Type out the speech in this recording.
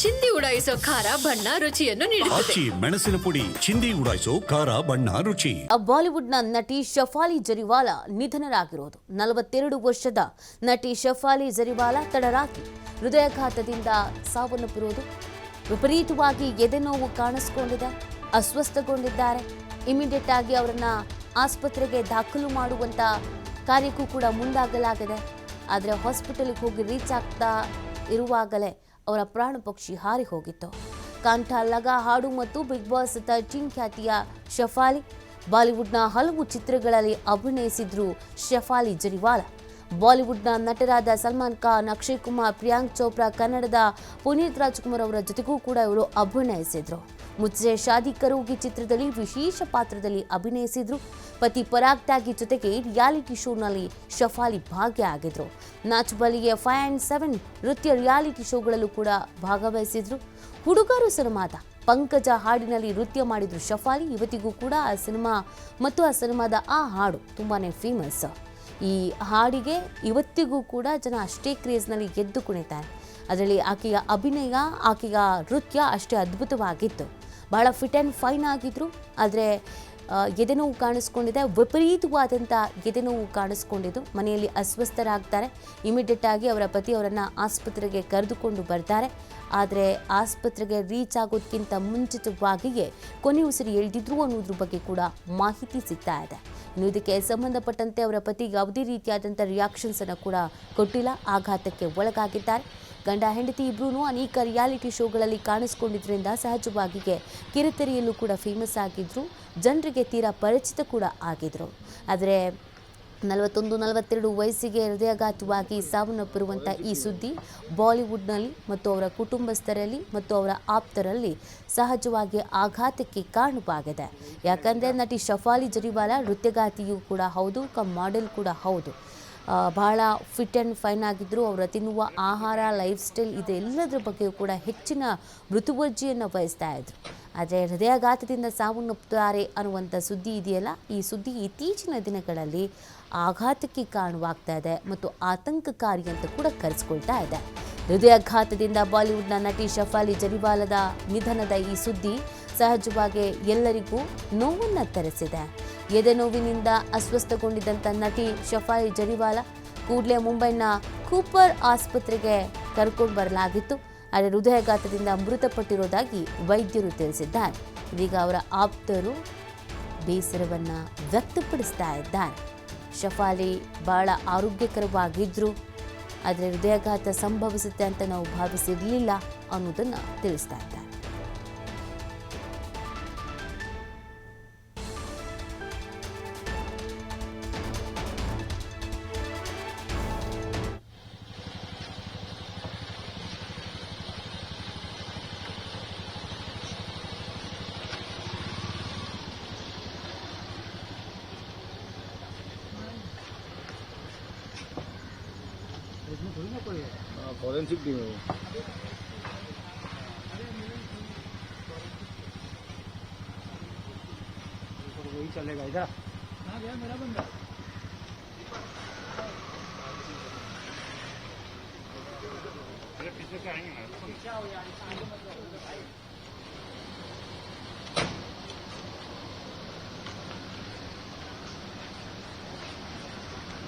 ಚಿಂದಿ ಉಡಾಯಿಸೋ ಖಾರ ಬಣ್ಣ ರುಚಿಯನ್ನು ನೀಡುತ್ತದೆ. ಮೆಣಸಿನ ಪುಡಿ ಚಿಂದಿ ಉಡಾಯಿಸೋ ಖಾರ ಬಣ್ಣ ರುಚಿ. ಬಾಲಿವುಡ್ನ ನಟಿ ಶಫಾಲಿ ಜರಿವಾಲಾ ನಿಧನರಾಗಿರೋದು. 42 ವರ್ಷದ ನಟಿ ಶಫಾಲಿ ಜರಿವಾಲಾ ತಡರಾಗಿ ಹೃದಯಾಘಾತದಿಂದ ಸಾವನ್ನಪ್ಪಿರುವುದು. ವಿಪರೀತವಾಗಿ ಎದೆನೋವು ಕಾಣಿಸಿಕೊಂಡಿದೆ, ಅಸ್ವಸ್ಥಗೊಂಡಿದ್ದಾರೆ. ಇಮಿಡಿಯೇಟ್ ಆಗಿ ಅವರನ್ನ ಆಸ್ಪತ್ರೆಗೆ ದಾಖಲು ಮಾಡುವಂತ ಕಾರ್ಯಕ್ಕೂ ಕೂಡ ಮುಂದಾಗಲಾಗಿದೆ. ಆದರೆ ಹಾಸ್ಪಿಟಲ್ಗೆ ಹೋಗಿ ರೀಚ್ ಆಗ್ತಾ ಇರುವಾಗಲೇ ಅವರ ಪ್ರಾಣ ಪಕ್ಷಿ ಹಾರಿ ಹೋಗಿತ್ತು. ಕಾಂಠ ಲಗಾ ಹಾಡು ಮತ್ತು ಬಿಗ್ ಬಾಸ್ 13 ಖ್ಯಾತಿಯ ಶಫಾಲಿ ಬಾಲಿವುಡ್ನ ಹಲವು ಚಿತ್ರಗಳಲ್ಲಿ ಅಭಿನಯಿಸಿದ್ರು. ಶಫಾಲಿ ಜರಿವಾಲಾ ಬಾಲಿವುಡ್ನ ನಟರಾದ ಸಲ್ಮಾನ್ ಖಾನ್, ಅಕ್ಷಯ್ ಕುಮಾರ್, ಪ್ರಿಯಾಂಕ್ ಚೋಪ್ರಾ, ಕನ್ನಡದ ಪುನೀತ್ ರಾಜ್ಕುಮಾರ್ ಅವರ ಜೊತೆಗೂ ಕೂಡ ಇವರು ಅಭಿನಯಿಸಿದ್ರು. ಮುಜ್ಸೆ ಶಾದಿ ಕರೋಗಿ ಚಿತ್ರದಲ್ಲಿ ವಿಶೇಷ ಪಾತ್ರದಲ್ಲಿ ಅಭಿನಯಿಸಿದ್ರು. ಪತಿ ಪರಾಗ್ ತ್ಯಾಗಿ ಜೊತೆಗೆ ರಿಯಾಲಿಟಿ ಶೋನಲ್ಲಿ ಶಫಾಲಿ ಭಾಗಿಯಾಗಿದ್ರು. ನಾಚ್ ಬಲಿಯೇ 5 and 7 ನೃತ್ಯ ರಿಯಾಲಿಟಿ ಶೋಗಳಲ್ಲೂ ಕೂಡ ಭಾಗವಹಿಸಿದ್ರು. ಹುಡುಗರು ಸಿನಿಮಾದ ಪಂಕಜ ಹಾಡಿನಲ್ಲಿ ನೃತ್ಯ ಮಾಡಿದ್ರು ಶಫಾಲಿ. ಇವತ್ತಿಗೂ ಕೂಡ ಆ ಸಿನಿಮಾ ಮತ್ತು ಆ ಸಿನಿಮಾದ ಆ ಹಾಡು ತುಂಬಾನೇ ಫೇಮಸ್. ಈ ಹಾಡಿಗೆ ಇವತ್ತಿಗೂ ಕೂಡ ಜನ ಅಷ್ಟೇ ಕ್ರೇಜ್ನಲ್ಲಿ ಎದ್ದು ಕುಣಿತಾರೆ. ಅದರಲ್ಲಿ ಆಕೆಯ ಅಭಿನಯ, ಆಕೆಯ ನೃತ್ಯ ಅಷ್ಟೇ ಅದ್ಭುತವಾಗಿತ್ತು. ಬಹಳ ಫಿಟ್ ಆ್ಯಂಡ್ ಫೈನ್ ಆಗಿದ್ರು. ಆದರೆ ಎದೆನೋವು ಕಾಣಿಸ್ಕೊಂಡಿದೆ, ವಿಪರೀತವಾದಂಥ ಎದೆನೋವು ಕಾಣಿಸ್ಕೊಂಡಿದ್ದು. ಮನೆಯಲ್ಲಿ ಅಸ್ವಸ್ಥರಾಗ್ತಾರೆ. ಇಮಿಡಿಯೇಟ್ ಆಗಿ ಅವರ ಪತಿ ಅವರನ್ನು ಆಸ್ಪತ್ರೆಗೆ ಕರೆದುಕೊಂಡು ಬರ್ತಾರೆ. ಆದರೆ ಆಸ್ಪತ್ರೆಗೆ ರೀಚ್ ಆಗೋದಕ್ಕಿಂತ ಮುಂಚಿತವಾಗಿಯೇ ಕೊನೆ ಉಸಿರು ಎಳೆದಿದ್ರು ಅನ್ನೋದ್ರ ಬಗ್ಗೆ ಕೂಡ ಮಾಹಿತಿ ಸಿಗ್ತಾ ಇದೆ. ಇನ್ನು ಇದಕ್ಕೆ ಸಂಬಂಧಪಟ್ಟಂತೆ ಅವರ ಪತಿ ಯಾವುದೇ ರೀತಿಯಾದಂಥ ರಿಯಾಕ್ಷನ್ಸನ್ನು ಕೂಡ ಕೊಟ್ಟಿಲ್ಲ. ಆಘಾತಕ್ಕೆ ಒಳಗಾಗಿದ್ದಾರೆ. ಗಂಡ ಹೆಂಡತಿ ಇಬ್ಬರೂ ಅನೇಕ ರಿಯಾಲಿಟಿ ಶೋಗಳಲ್ಲಿ ಕಾಣಿಸ್ಕೊಂಡಿದ್ರಿಂದ ಸಹಜವಾಗಿಯೇ ಕಿರುತೆರೆಯಲ್ಲೂ ಕೂಡ ಫೇಮಸ್ ಆಗಿದ್ರು. ಜನರಿಗೆ ತೀರಾ ಪರಿಚಿತ ಕೂಡ ಆಗಿದ್ರು. ಆದರೆ 41-42 ವಯಸ್ಸಿಗೆ ಹೃದಯಾಘಾತವಾಗಿ ಸಾವನ್ನಪ್ಪಿರುವಂಥ ಈ ಸುದ್ದಿ ಬಾಲಿವುಡ್ನಲ್ಲಿ ಮತ್ತು ಅವರ ಕುಟುಂಬಸ್ಥರಲ್ಲಿ ಮತ್ತು ಅವರ ಆಪ್ತರಲ್ಲಿ ಸಹಜವಾಗಿ ಆಘಾತಕ್ಕೆ ಕಾರಣವಾಗಿದೆ. ಯಾಕಂದರೆ ನಟಿ ಶಫಾಲಿ ಜರಿವಾಲಾ ನೃತ್ಯಗಾತಿಯೂ ಕೂಡ ಹೌದು, ಮಾಡೆಲ್ ಕೂಡ ಹೌದು. ಬಹಳ ಫಿಟ್ ಆ್ಯಂಡ್ ಫೈನ್ ಆಗಿದ್ದರು. ಅವರ ತಿನ್ನುವ ಆಹಾರ, ಲೈಫ್ ಸ್ಟೈಲ್ ಇದೆಲ್ಲದರ ಬಗ್ಗೆಯೂ ಕೂಡ ಹೆಚ್ಚಿನ ಮೃತುವರ್ಜಿಯನ್ನು ವಹಿಸ್ತಾ ಇದ್ರು. ಆದರೆ ಹೃದಯಾಘಾತದಿಂದ ಸಾವನ್ನಪ್ಪುತ್ತಾರೆ ಅನ್ನುವಂಥ ಸುದ್ದಿ ಇದೆಯಲ್ಲ, ಈ ಸುದ್ದಿ ಇತ್ತೀಚಿನ ದಿನಗಳಲ್ಲಿ ಆಘಾತಕ್ಕೆ ಕಾರಣವಾಗ್ತಾ ಇದೆ ಮತ್ತು ಆತಂಕಕಾರಿ ಅಂತ ಕೂಡ ಕರೆಸ್ಕೊಳ್ತಾ ಇದೆ. ಹೃದಯಾಘಾತದಿಂದ ಬಾಲಿವುಡ್ನ ನಟಿ ಶಫಾಲಿ ಜರಿವಾಲಾದ ನಿಧನದ ಈ ಸುದ್ದಿ ಸಹಜವಾಗಿ ಎಲ್ಲರಿಗೂ ನೋವನ್ನು ತರಿಸಿದೆ. ಎದೆನೋವಿನಿಂದ ಅಸ್ವಸ್ಥಗೊಂಡಿದ್ದಂಥ ನಟಿ ಶಫಾಲಿ ಜರಿವಾಲಾ ಕೂಡಲೇ ಮುಂಬೈನ ಕೂಪರ್ ಆಸ್ಪತ್ರೆಗೆ ಕರ್ಕೊಂಡು ಬರಲಾಗಿತ್ತು. ಆದರೆ ಹೃದಯಾಘಾತದಿಂದ ಮೃತಪಟ್ಟಿರೋದಾಗಿ ವೈದ್ಯರು ತಿಳಿಸಿದ್ದಾರೆ. ಇದೀಗ ಅವರ ಆಪ್ತರು ಬೇಸರವನ್ನು ವ್ಯಕ್ತಪಡಿಸ್ತಾ ಇದ್ದಾರೆ. ಶಫಾಲಿ ಬಹಳ ಆರೋಗ್ಯಕರವಾಗಿದ್ದರು, ಆದರೆ ಹೃದಯಾಘಾತ ಸಂಭವಿಸುತ್ತೆ ಅಂತ ನಾವು ಭಾವಿಸಿರಲಿಲ್ಲ ಅನ್ನೋದನ್ನು ತಿಳಿಸ್ತಾ ಇದ್ದಾರೆ. फॉरेंसिक टीम है वो वही चलेगा इधर। हाँ गया मेरा बंदा पीछे से आएंगे ना, पीछे आओ यार, आगे मत जाओ।